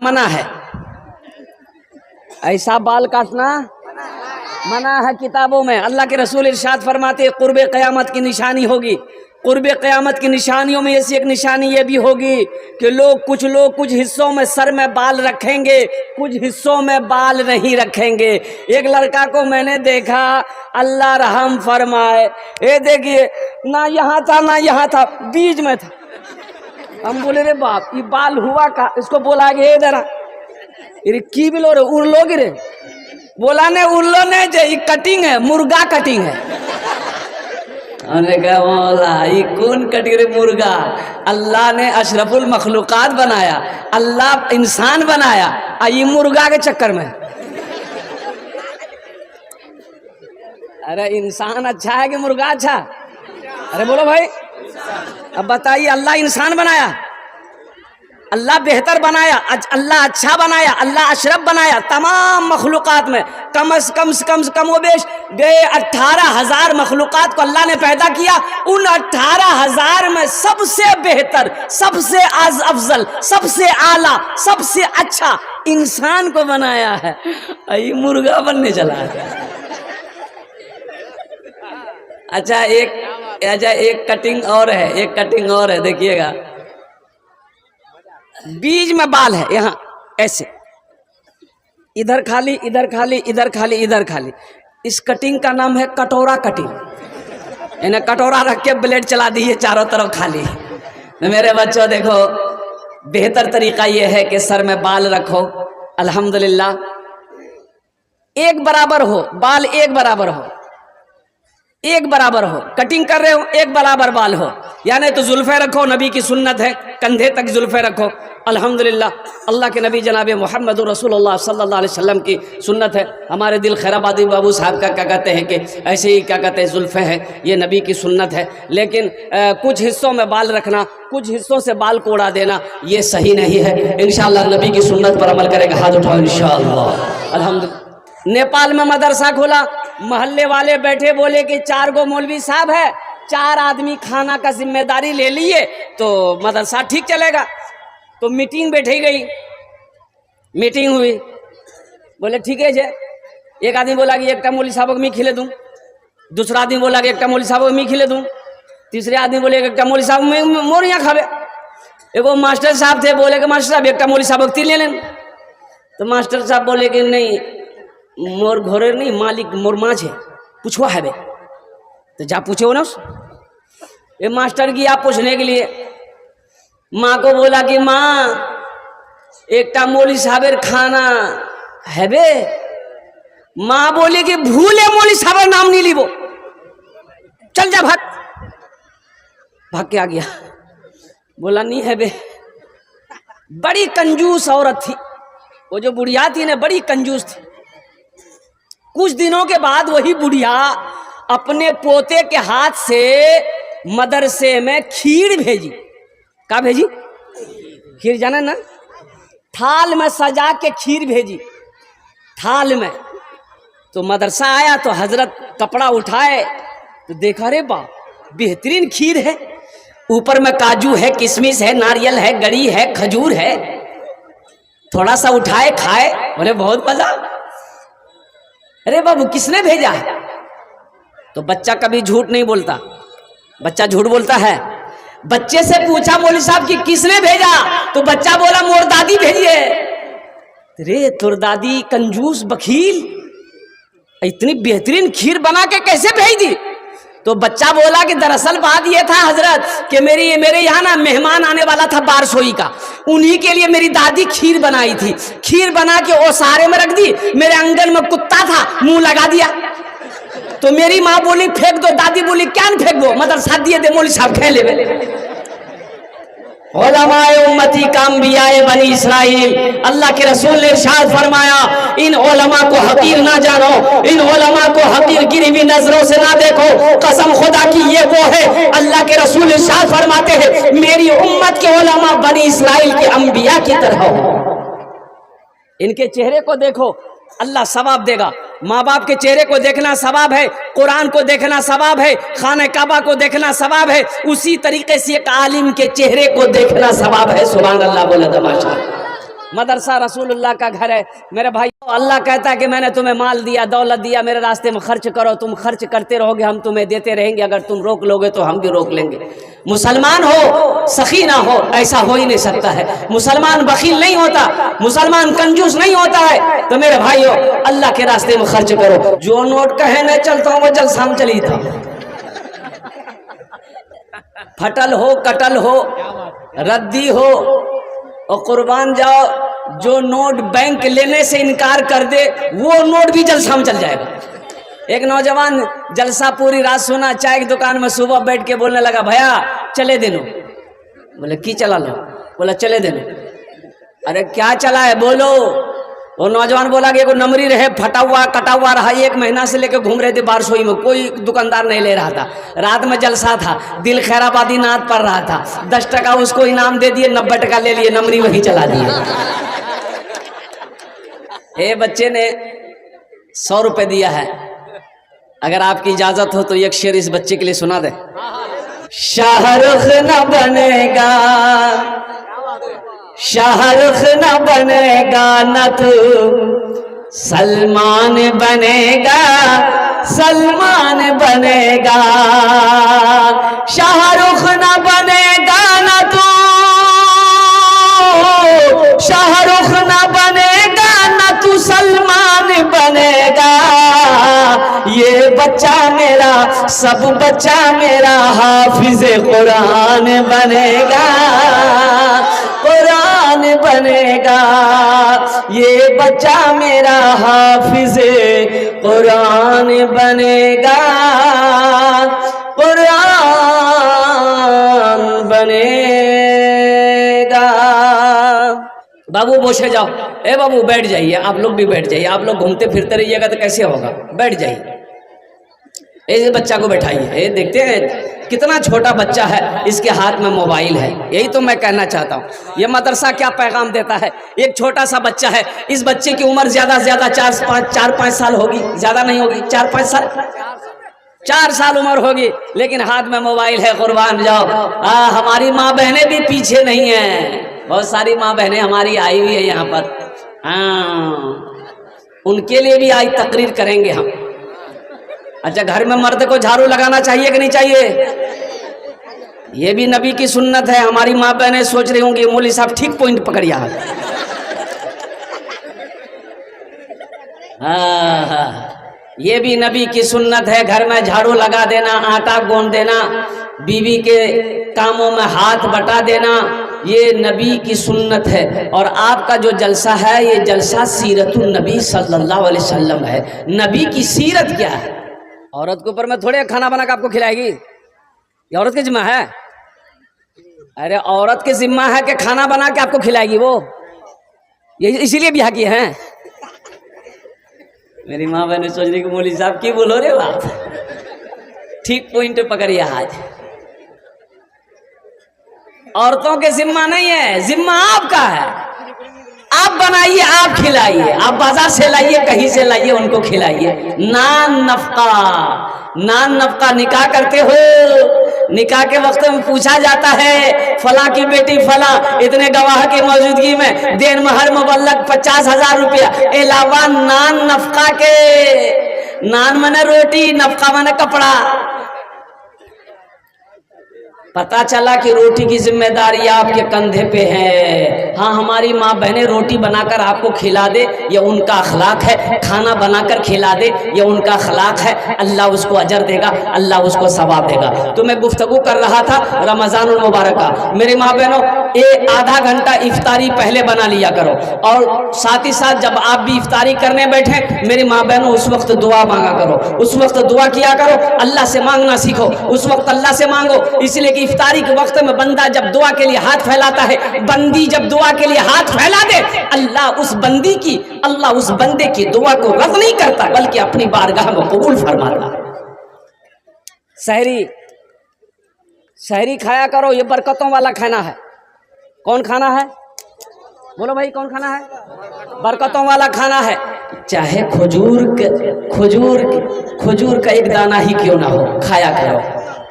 मना है, ऐसा बाल काटना मना है किताबों में। अल्लाह के रसूल इरशाद फरमाते हैं कुर्बे क़यामत की निशानी होगी। कुर्बे क़यामत की निशानियों में ऐसी एक निशानी ये भी होगी कि कुछ लोग कुछ हिस्सों में सर में बाल रखेंगे, कुछ हिस्सों में बाल नहीं रखेंगे। एक लड़का को मैंने देखा, अल्लाह रहम फरमाए, ये देखिए ना यहाँ था ना यहाँ था, बीच में था। हम बोले रे बाप ये बाल हुआ का, इसको बोला कि इधर की बिलो रे उड़ लोगे रे, बोला ने उड़लो ने जे कटिंग है, मुर्गा कटिंग है। हमने कहा मौला ये कौन कटिंग रे मुर्गा? अल्लाह ने अशरफुल मखलूकात बनाया, अल्लाह इंसान बनाया, ये मुर्गा के चक्कर में। अरे इंसान अच्छा है कि मुर्गा अच्छा? अरे बोलो भाई, अब बताइए। अल्लाह इंसान बनाया, अल्लाह बेहतर बनाया, अल्लाह अच्छा बनाया, अल्लाह अशरफ बनाया। तमाम मखलूकात में कम से कम बेश गए 18,000 मखलूकात को अल्लाह ने पैदा किया। उन 18,000 में सबसे बेहतर, सबसे अफजल, सबसे आला, सबसे अच्छा इंसान को बनाया है। ये मुर्गा बनने चला है। अच्छा एक कटिंग और है, एक कटिंग और है, देखिएगा। बीच में बाल है, यहाँ ऐसे, इधर खाली, इधर खाली, इधर खाली, इधर खाली। इस कटिंग का नाम है कटोरा कटिंग। इन्हें कटोरा रख के ब्लेड चला दिए चारों तरफ खाली। मेरे बच्चों देखो, बेहतर तरीका यह है कि सर में बाल रखो, अल्हम्दुलिल्लाह एक बराबर हो, बाल एक बराबर हो, एक बराबर हो। कटिंग कर रहे हो एक बराबर बाल हो, यानी तो जुल्फे रखो, नबी की सुन्नत है, कंधे तक जुल्फे रखो। अल्हम्दुलिल्लाह अल्लाह के नबी जनाब मोहम्मद रसूलुल्लाह सल्लल्लाहु अलैहि वसल्लम की सुन्नत है। हमारे दिल खैराबादी बाबू साहब का क्या कहते हैं कि ऐसे ही क्या कहते हैं जुल्फे हैं, ये नबी की सुन्नत है। लेकिन कुछ हिस्सों में बाल रखना, कुछ हिस्सों से बाल को उड़ा देना, ये सही नहीं है। इंशाअल्लाह नबी की सुन्नत पर अमल करेगा, हाथ उठाओ इंशाअल्लाह। अल्हम्दुलिल्लाह नेपाल में मदरसा खोला, मोहल्ले वाले बैठे, बोले कि 4 गो मौलवी साहब है, 4 आदमी खाना का जिम्मेदारी ले लिए तो मदरसा ठीक चलेगा। तो मीटिंग बैठी गई, मीटिंग हुई, बोले ठीक है जे। एक आदमी बोला कि एक मौलवी साहब को मैं खिले दूं, दूसरा आदमी बोला कि एक मौलवी साहब को मैं खिले दूं, तीसरे आदमी बोले एक मौलवी साहब मोर यहाँ खावे। एगो मास्टर साहब थे, बोले कि मास्टर साहब एक मौलवी साहब को 3 ले लें। तो मास्टर साहब बोले कि नहीं, मोर घोरे नहीं मालिक मोर माँ है, पूछवा है बे। तो जा पूछो ना, ये मास्टर की आप पूछने के लिए माँ को बोला कि माँ एक मौलवी साहबेर खाना है बे। माँ बोली कि भूले मौलवी साहबेर नाम नहीं लीबो, चल जा भाग के आ गया। बोला नहीं है बे। बड़ी कंजूस औरत थी वो, जो बुढ़िया थी ना बड़ी कंजूस थी। कुछ दिनों के बाद वही बुढ़िया अपने पोते के हाथ से मदरसे में खीर भेजी। क्या भेजी? खीर जाने ना, थाल में सजा के खीर भेजी, थाल में। तो मदरसा आया तो हजरत कपड़ा उठाए तो देखा रे बाप बेहतरीन खीर है, ऊपर में काजू है, किशमिश है, नारियल है, गरी है, खजूर है। थोड़ा सा उठाए खाए, बोले बहुत मजा। अरे बाबू किसने भेजा है? तो बच्चा कभी झूठ नहीं बोलता, बच्चा झूठ बोलता है। बच्चे से पूछा मौलवी साहब कि किसने भेजा? तो बच्चा बोला मोर दादी भेजी है। रे तोर दादी कंजूस बखील इतनी बेहतरीन खीर बना के कैसे भेज दी? तो बच्चा बोला कि दरअसल बात यह था हजरत कि मेरे यहाँ ना मेहमान आने वाला था बारसोई का, उन्हीं के लिए मेरी दादी खीर बनाई थी। खीर बना के ओसारे में रख दी, मेरे आंगन में कुत्ता था मुंह लगा दिया। तो मेरी माँ बोली फेंक दो, दादी बोली क्या फेंक दो, मदरसा दिए दे मौलवी साहब खे ले। उलमाए उम्मती का अंबियाए बनी इस्राइल, अल्लाह के रसूल ने इरशाद फरमाया इन उलमा को हकीर ना जानो, इन उलमा को हकीर गिरी हुई नजरों से ना देखो। कसम खुदा की ये वो है, अल्लाह के रसूल इरशाद फरमाते हैं मेरी उम्मत के उलमा बनी इस्राइल के अंबिया की तरह हो। इनके चेहरे को देखो, अल्लाह सवाब देगा। माँ बाप के चेहरे को देखना सवाब है, कुरान को देखना सवाब है, खाने काबा को देखना सवाब है, उसी तरीके से एक आलिम के चेहरे को देखना सवाब है। सुभान अल्लाह बोले तो माशाअल्लाह। मदरसा रसूलुल्लाह का घर है। मेरे भाई, अल्लाह कहता है कि मैंने तुम्हें माल दिया, दौलत दिया, मेरे रास्ते में खर्च करो। तुम खर्च करते रहोगे, हम तुम्हें देते रहेंगे। अगर तुम रोक लोगे तो हम भी रोक लेंगे। मुसलमान हो सखी ना हो, ऐसा हो ही नहीं सकता है। मुसलमान बखील नहीं होता, मुसलमान कंजूस नहीं होता है। तो मेरे भाइयों, अल्लाह के रास्ते में खर्च करो। जो नोट कहे मैं चलता हूँ, वो जलसा में चली था। फटल हो, कटल हो, रद्दी हो और कुर्बान जाओ। जो नोट बैंक लेने से इनकार कर दे, वो नोट भी जलसा में चल जाएगा। एक नौजवान जलसा पूरी रात सुना, चाय की दुकान में सुबह बैठ के बोलने लगा, भैया चले देनो। बोले की चला लो? बोला चले देनो। अरे क्या चला है बोलो। वो नौजवान बोला कि नमरी रहे, फटा हुआ कटा हुआ रहा, 1 महीना से लेकर घूम रहे थे बारसोई में, कोई दुकानदार नहीं ले रहा था। रात में जलसा था, दिल खैराबादी नाद पड़ रहा था। 10 टका उसको इनाम दे दिए, 90 टका ले लिए, नमरी वही चला दिए। ए बच्चे ने 100 रुपए दिया है। अगर आपकी इजाजत हो तो एक शेर इस बच्चे के लिए सुना दे। शाहरुख न बनेगा, शाहरुख न बनेगा, न तू सलमान बनेगा, सलमान बनेगा। शाहरुख न बनेगा न तू, शाहरुख न बनेगा न तू सलमान बनेगा। ये बच्चा मेरा, सब बच्चा मेरा हाफिज कुरान बनेगा, कुरान बनेगा। ये बच्चा मेरा हाफिज कुरान बनेगा, कुरान बनेगा। बाबू बोसे जाओ, ए बाबू बैठ जाइए, आप लोग भी बैठ जाइए। आप लोग घूमते फिरते रहिएगा तो कैसे होगा, बैठ जाइए। इस बच्चा को बैठाइए। ये देखते हैं कितना छोटा बच्चा है, इसके हाथ में मोबाइल है। यही तो मैं कहना चाहता हूँ। ये मदरसा क्या पैगाम देता है। एक छोटा सा बच्चा है, इस बच्चे की उम्र ज्यादा से ज्यादा 4-5 साल होगी, ज्यादा नहीं होगी, 4-5 साल, 4 साल उम्र होगी, लेकिन हाथ में मोबाइल है। कुर्बान जाओ। हमारी माँ बहनें भी पीछे नहीं है। बहुत सारी माँ बहनें हमारी आई हुई है यहाँ पर। उनके लिए भी आज तकरीर करेंगे हम। अच्छा, घर में मर्द को झाड़ू लगाना चाहिए कि नहीं चाहिए? ये भी नबी की सुन्नत है। हमारी माँ बहनें सोच रही होंगी मौलवी साहब ठीक पॉइंट पकड़िया है। ये भी नबी की सुन्नत है, घर में झाड़ू लगा देना, आटा गूंद देना, बीवी के कामों में हाथ बटा देना, ये नबी की सुन्नत है। और आपका जो जलसा है, ये जलसा सीरतुन नबी सल्लल्लाहु अलैहि वसल्लम है। नबी की सीरत क्या है? औरत के ऊपर में थोड़े खाना बना के आपको खिलाएगी, ये औरत की जिम्मा है। अरे औरत की जिम्मा है कि खाना बना के आपको खिलाएगी वो, ये इसीलिए ब्याह किए हैं। मेरी माँ बहने सोच रही कि मौलवी साहब की बोलो रे बात, ठीक पॉइंट पकड़िए। आज औरतों के जिम्मा नहीं है, जिम्मा आपका है। आप बनाइए, आप खिलाइए, आप बाजार से लाइए, कहीं से लाइए, उनको खिलाइए। नान नफका, नान नफका निकाह करते हो, निकाह के वक्त में पूछा जाता है, फला की बेटी फला इतने गवाह की मौजूदगी में देन महर मुबल्लग 50,000 रुपया, अलावा नान नफका के। नान मने रोटी, नफका मने कपड़ा। पता चला कि रोटी की जिम्मेदारी आपके कंधे पे है। हाँ, हमारी माँ बहनें रोटी बनाकर आपको खिला दे, ये उनका अखलाक है। खाना बनाकर खिला दे, ये उनका अखलाक है। अल्लाह उसको अजर देगा, अल्लाह उसको सवाब देगा। तो मैं गुफ्तगू कर रहा था रमज़ानुल मुबारक का। मेरी माँ बहनों, आधा घंटा इफ्तारी पहले बना लिया करो, और साथ ही साथ जब आप भी इफ्तारी करने बैठे, मेरी माँ बहनों, उस वक्त दुआ मांगा करो, उस वक्त दुआ किया करो। अल्लाह से मांगना सीखो, उस वक्त अल्लाह से मांगो। इसलिए इफ्तारी के वक्त में बंदा जब दुआ के लिए हाथ फैलाता है, बंदी जब दुआ के लिए हाथ फैला दे, अल्लाह उस बंदी की, अल्लाह उस बंदे की दुआ को रद्द नहीं करता, बल्कि अपनी बारगाह में कबूल फरमाता। सहरी, सहरी खाया करो, ये बरकतों वाला खाना है। कौन खाना है? बोलो भाई, कौन खाना है? बरकतों वाला खाना है। चाहे खजूर का एक दाना ही क्यों ना हो, खाया करो।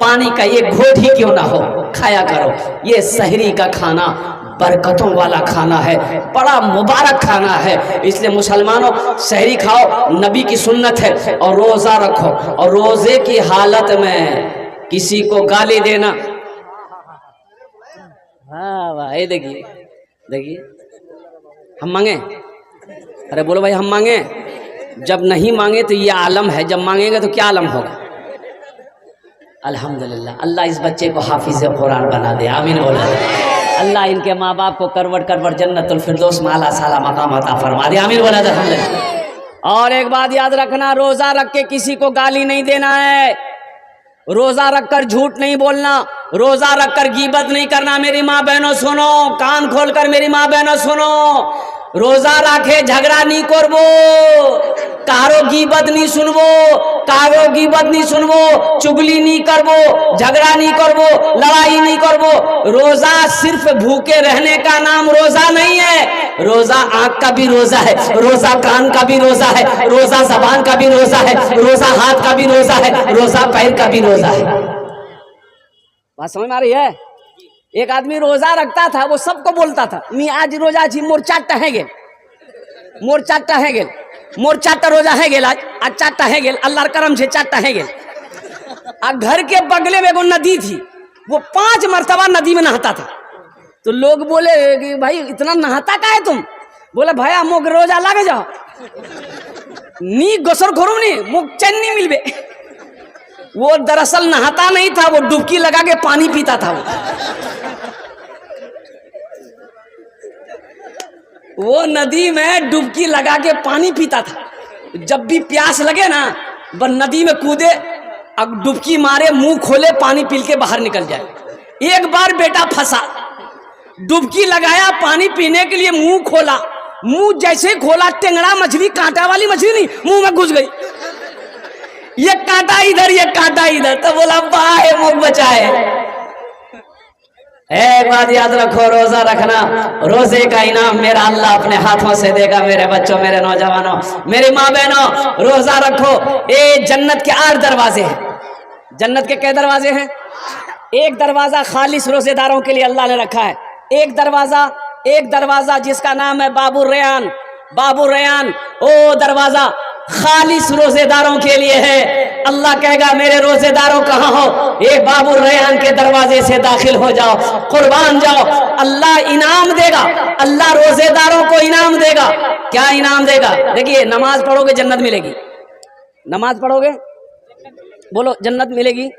पानी का एक घोट ही क्यों ना हो, खाया करो। ये सहरी का खाना बरकतों वाला खाना है, बड़ा मुबारक खाना है। इसलिए मुसलमानों सहरी खाओ, नबी की सुन्नत है, और रोज़ा रखो। और रोज़े की हालत में किसी को गाली देना, हाँ भाई देखिए देखिए, हम मांगे, अरे बोलो भाई हम मांगे। जब नहीं मांगे तो ये आलम है, जब मांगेंगे तो क्या आलम होगा। अल्हम्दुलिल्लाह, अल्लाह इस बच्चे को हाफिज़ कुरान बना दे, आमीन बोला। अल्लाह इनके माँ बाप को करवट करवट जन्नतुल फिरदौस माला साला मकाम अता फरमा दे, आमीन बोला था। और एक बात याद रखना, रोज़ा रख के किसी को गाली नहीं देना है, रोज़ा रखकर झूठ नहीं बोलना, रोज़ा रखकर गीबत नहीं करना। मेरी माँ बहनों सुनो, कान खोलकर मेरी माँ बहनों सुनो, रोज़ा रखे झगड़ा नहीं करबो, कारो गीबत नहीं सुनबो, कारो गीबत नहीं सुनबो, चुगली नहीं करबो, झगड़ा नहीं करबो, लड़ाई नहीं करबो। रोज़ा सिर्फ भूखे रहने का नाम रोज़ा नहीं है, रोज़ा आँख का भी रोज़ा है, रोज़ा कान का भी रोज़ा है, रोज़ा ज़बान का भी रोज़ा है, रोज़ा हाथ का भी रोज़ा है, रोज़ा पैर का भी रोज़ा है। बात समझ में आ रही है। एक आदमी रोज़ा रखता था, वो सबको बोलता था, मी आज रोज़ा छी, मोर चारटा है गेल, मोर चारटा है गेल, मोर चारटा रोज़ा है गेल, आज चारटा है गेल, अल्लाहर करम से चारटा है गेल। आ घर के बगले में एगो नदी थी, वो 5 मरतबा नदी में नहाता था। तो लोग बोले कि भाई इतना नहाता का है तुम? बोले भाई मोक रोज़ा लगे जाओ, नी गोसर खोरूम नी मुक चैन नहीं मिलबे। वो दरअसल नहाता नहीं था, वो डुबकी लगा के पानी पीता था। वो नदी में डुबकी लगा के पानी पीता था। जब भी प्यास लगे ना, बस नदी में कूदे, अब डुबकी मारे, मुंह खोले, पानी पी के बाहर निकल जाए। एक बार बेटा फंसा, डुबकी लगाया पानी पीने के लिए, मुंह खोला, मुंह जैसे खोला, टेंगड़ा मछली, कांटा वाली मछली नहीं, मुंह में घुस गई। ये कांटा इधर, ये कांटा इधर, तो बोला बाहे मुख बचाए। एक बात याद रखो, रोजा रखना, रोजे का इनाम मेरा अल्लाह अपने हाथों से देगा। मेरे बच्चों, मेरे नौजवानों, मेरी माँ बहनों, रोजा रखो। ये जन्नत के 8 दरवाजे हैं। जन्नत के क्या दरवाजे हैं? एक दरवाजा खालिस रोजेदारों के लिए अल्लाह ने रखा है। एक दरवाजा जिसका नाम है बाबुर रैयान। बाबुर रैयान ओ दरवाजा खालिस रोजेदारों के लिए है। अल्लाह कहेगा मेरे रोजेदारों कहाँ हो? ये बाबुर रैयान के दरवाजे से दाखिल हो जाओ, कुर्बान जाओ। अल्लाह इनाम देगा, अल्लाह रोजेदारों को इनाम देगा। क्या इनाम देगा? देखिए, नमाज पढ़ोगे जन्नत मिलेगी, नमाज पढ़ोगे बोलो जन्नत मिलेगी,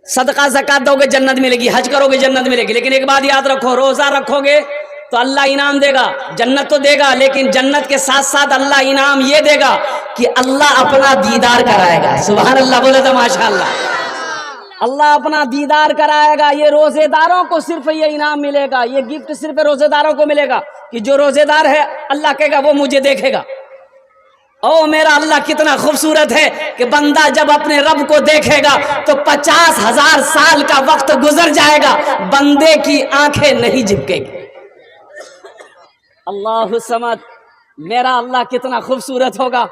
सदका ज़कात दोगे जन्नत मिलेगी, हज करोगे जन्नत मिलेगी। लेकिन एक बात याद रखो, रोजा रखोगे तो अल्लाह इनाम देगा, जन्नत तो देगा, लेकिन जन्नत के साथ साथ अल्लाह इनाम ये देगा कि अल्लाह अपना दीदार कराएगा। सुभान अल्लाह बोले तो माशाअल्लाह। अल्लाह अपना दीदार कराएगा। ये रोजेदारों को सिर्फ ये इनाम मिलेगा, ये गिफ्ट सिर्फ रोजेदारों को मिलेगा कि जो रोजेदार है अल्लाह कहेगा वो मुझे देखेगा। ओ मेरा अल्लाह कितना खूबसूरत है कि बंदा जब अपने रब को देखेगा तो 50,000 साल का वक्त गुजर जाएगा, बंदे की आंखें नहीं झपकेगी। अल्लाहु समद, मेरा अल्लाह कितना खूबसूरत होगा,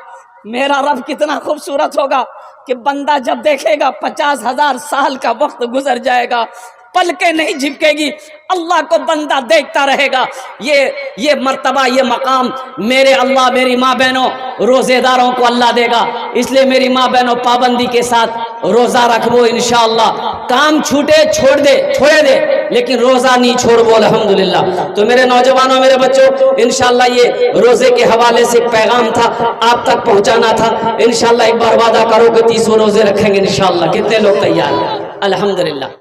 मेरा रब कितना खूबसूरत होगा कि बंदा जब देखेगा 50,000 साल का वक्त गुजर जाएगा, पलकें नहीं झपकेगी, अल्लाह को बंदा देखता रहेगा। ये मर्तबा, ये मकाम मेरे अल्लाह मेरी माँ बहनों रोजेदारों को अल्लाह देगा। इसलिए मेरी माँ बहनों पाबंदी के साथ रोजा रखबो इंशाअल्लाह। काम छूटे छोड़े दे, लेकिन रोजा नहीं छोड़बो अल्हम्दुलिल्लाह। तो मेरे नौजवानों, मेरे बच्चों, इंशाअल्लाह ये रोजे के हवाले से एक पैगाम था, आप तक पहुँचाना था। इंशाअल्लाह एक बार वादा करो कि 30 रोजे रखेंगे इंशाअल्लाह। कितने लोग तैयार हैं? अल्हम्दुलिल्लाह।